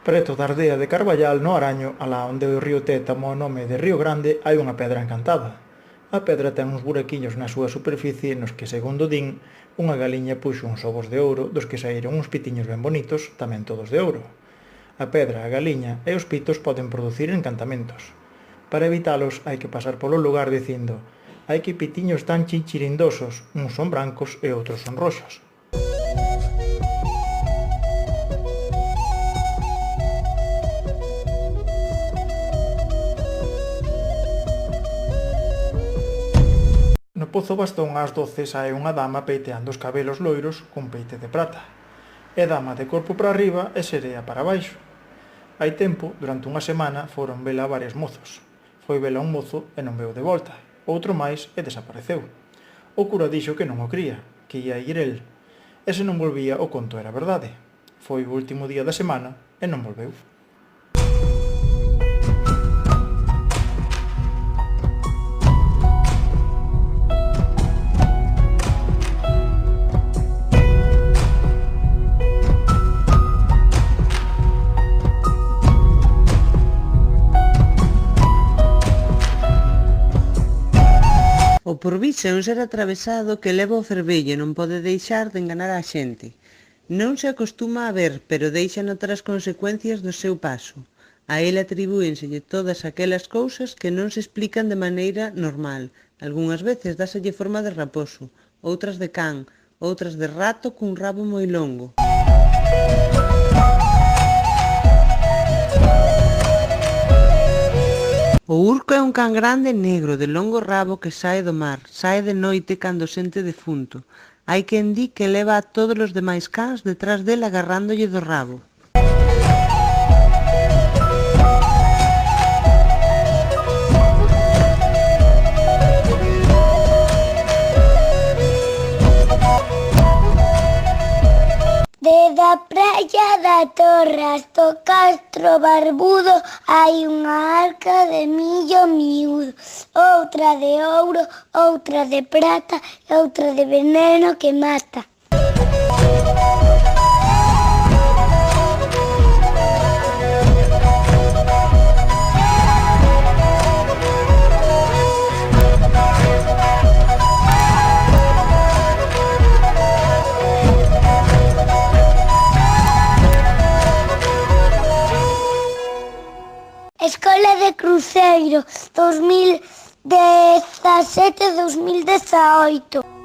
Preto da aldea de Carballal, no Araño, alá onde o río Té tomou o nome de Río Grande, hai unha pedra encantada. A pedra ten uns buraquiños na súa superficie nos que, segundo din, unha galiña puxo uns ovos de ouro dos que saíron uns pitiños ben bonitos, tamén todos de ouro. A pedra, a galiña e os pitos poden producir encantamentos. Para evitalos hai que pasar polo lugar dicindo: hai que pitiños tan chinchirindosos, uns son brancos e outros son roxos. No Pozo Bastón ás 12 sae unha dama peiteando os cabelos loiros cun peite de prata. É dama de corpo para arriba e serea para baixo. Hai tempo, durante unha semana, foron vela varios mozos. Foi vela un mozo e non veu de volta. Outro máis e desapareceu. O cura dixo que non o cría, que ia ir el. E se non volvía, o conto era verdade. Foi o último día da semana e non volveu. O porvís é un ser atravesado que leva o fervello e non pode deixar de enganar a xente. Non se acostuma a ver, pero deixa notar as consecuencias do seu paso. A ele atribúenselle todas aquelas cousas que non se explican de maneira normal. Algúnas veces dáselle forma de raposo, outras de can, outras de rato cun rabo moi longo. O urco é un can grande e negro de longo rabo que sae do mar, sae de noite cando sente defunto. Hai quen di que leva a todos os demais cans detrás del agarrándolle do rabo. Desde a praia da Torre hasta o Castro Barbudo hai unha arca de millo miúdo, outra de ouro, outra de prata e outra de veneno que mata. Escola de Cruceiro 2017-2018.